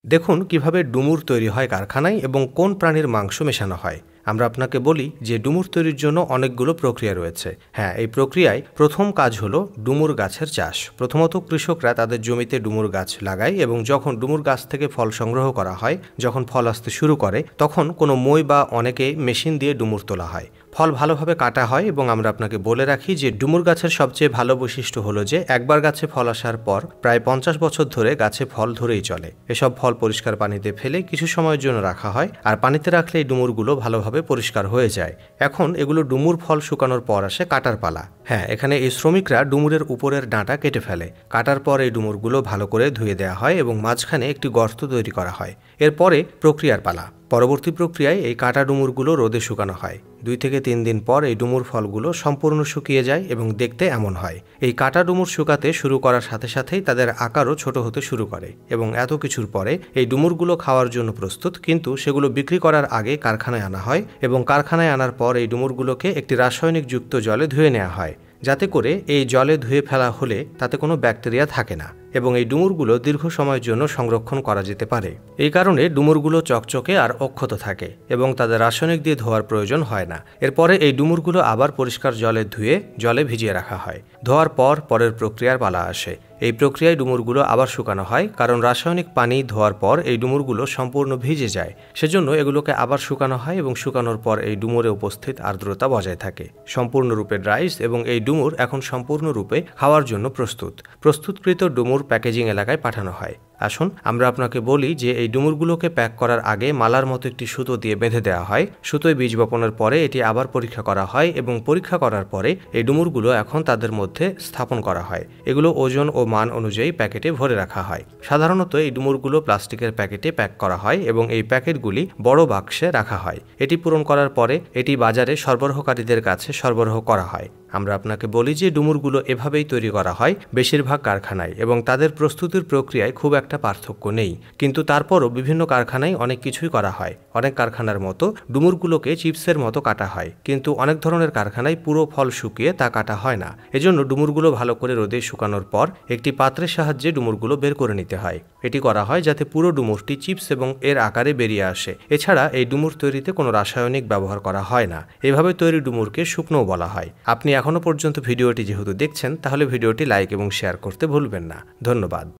দেখুন কিভাবে ডুমুর তৈরি হয় কারখানায় এবং কোন প্রাণীর মাংস মেশানো হয়। আমরা আপনাকে বলি যে ডুমুর তৈরির জন্য অনেকগুলো প্রক্রিয়া রয়েছে। হ্যাঁ, এই প্রক্রিয়ায় প্রথম কাজ হলো ডুমুর গাছের চাষ। প্রথমত কৃষকরা তাদের জমিতে ডুমুর গাছ লাগায় এবং যখন ডুমুর গাছ থেকে ফল সংগ্রহ করা হয়, যখন ফল আসতে শুরু করে, তখন কোনো মই বা অনেকে মেশিন দিয়ে ডুমুর তোলা হয়। ফল ভালোভাবে কাটা হয় এবং আমরা আপনাকে বলে রাখি যে ডুমুর গাছের সবচেয়ে ভালো বৈশিষ্ট্য হলো যে একবার গাছে ফল আসার পর প্রায় 50 বছর ধরে গাছে ফল ধরেই চলে। এসব ফল পরিষ্কার পানিতে ফেলে কিছু সময়ের জন্য রাখা হয়, আর পানিতে রাখলে এই ডুমুরগুলো ভালোভাবে পরিষ্কার হয়ে যায়। এখন এগুলো ডুমুর ফল শুকানোর পর আসে কাটার পালা। হ্যাঁ, এখানে এই শ্রমিকরা ডুমুরের উপরের ডাঁটা কেটে ফেলে। কাটার পর এই ডুমুরগুলো ভালো করে ধুয়ে দেওয়া হয় এবং মাঝখানে একটি গর্ত তৈরি করা হয়। এরপরে প্রক্রিয়ার পালা। পরবর্তী প্রক্রিয়ায় এই কাটা ডুমুরগুলো রোদে শুকানো হয়। 2 থেকে 3 দিন পর এই ডুমুর ফলগুলো সম্পূর্ণ শুকিয়ে যায় এবং দেখতে এমন হয়। এই কাটা ডুমুর শুকাতে শুরু করার সাথে সাথেই তাদের আকারও ছোট হতে শুরু করে এবং এত কিছুর পরে এই ডুমুরগুলো খাওয়ার জন্য প্রস্তুত, কিন্তু সেগুলো বিক্রি করার আগে কারখানায় আনা হয় এবং কারখানায় আনার পর এই ডুমুরগুলোকে একটি রাসায়নিক যুক্ত জলে ধুয়ে নেওয়া হয়, যাতে করে এই জলে ধুয়ে ফেলা হলে তাতে কোনো ব্যাকটেরিয়া থাকে না এবং এই ডুমুরগুলো দীর্ঘ সময়ের জন্য সংরক্ষণ করা যেতে পারে। এই কারণে ডুমুরগুলো চকচকে আর অক্ষত থাকে এবং তাদের রাসায়নিক দিয়ে ধোয়ার প্রয়োজন হয় না। এরপরে এই ডুমুরগুলো আবার পরিষ্কার জলে ধুয়ে জলে ভিজিয়ে রাখা হয়। ধোয়ার পর পরের প্রক্রিয়ার পালা আসে। এই প্রক্রিয়ায় ডুমুরগুলো আবার শুকানো হয়, কারণ রাসায়নিক পানি ধোয়ার পর এই ডুমুরগুলো সম্পূর্ণ ভিজে যায়। সেজন্য এগুলোকে আবার শুকানো হয় এবং শুকানোর পর এই ডুমুরে উপস্থিত আর্দ্রতা বজায় থাকে, সম্পূর্ণরূপে ড্রাইস, এবং এই ডুমুর এখন সম্পূর্ণরূপে খাওয়ার জন্য প্রস্তুতকৃত ডুমুর প্যাকেজিং এলাকায় পাঠানো হয়। আসুন আমরা আপনাকে বলি যে এই ডুমুরগুলোকে প্যাক করার আগে মালার মতো একটি সুতো দিয়ে বেঁধে দেওয়া হয়। সুতোয় বীজ বপনের পরে এটি আবার পরীক্ষা করা হয় এবং পরীক্ষা করার পরে এই ডুমুরগুলো এখন তাদের মধ্যে স্থাপন করা হয়। এগুলো ওজন ও মান অনুযায়ী প্যাকেটে ভরে রাখা হয়। সাধারণত এই ডুমুরগুলো প্লাস্টিকের প্যাকেটে প্যাক করা হয় এবং এই প্যাকেটগুলি বড় বাক্সে রাখা হয়। এটি পূরণ করার পরে এটি বাজারে সরবরাহকারীদের কাছে সরবরাহ করা হয়। আমরা আপনাকে বলি যে ডুমুরগুলো এভাবেই তৈরি করা হয় বেশিরভাগ কারখানায় এবং তাদের প্রস্তুতির প্রক্রিয়ায় খুব একটা পার্থক্য নেই, কিন্তু তারপরও বিভিন্ন কারখানায় অনেক কিছুই করা হয়। অনেক কারখানার মতো ডুমুরগুলোকে চিপসের মতো কাটা হয়, কিন্তু অনেক ধরনের কারখানায় পুরো ফল শুকিয়ে তা কাটা হয় না। এজন্য ডুমুরগুলো ভালো করে রোদে শুকানোর পর একটি পাত্রের সাহায্যে ডুমুরগুলো বের করে নিতে হয়। এটি করা হয় যাতে পুরো ডুমুরটি চিপস এবং এর আকারে বেরিয়ে আসে। এছাড়া এই ডুমুর তৈরিতে কোনো রাসায়নিক ব্যবহার করা হয় না। এভাবে তৈরি ডুমুরকে শুকনোও বলা হয়। আপনি এখনো পর্যন্ত ভিডিওটি যেহেতু দেখছেন, তাহলে ভিডিওটি লাইক এবং শেয়ার করতে ভুলবেন না। ধন্যবাদ।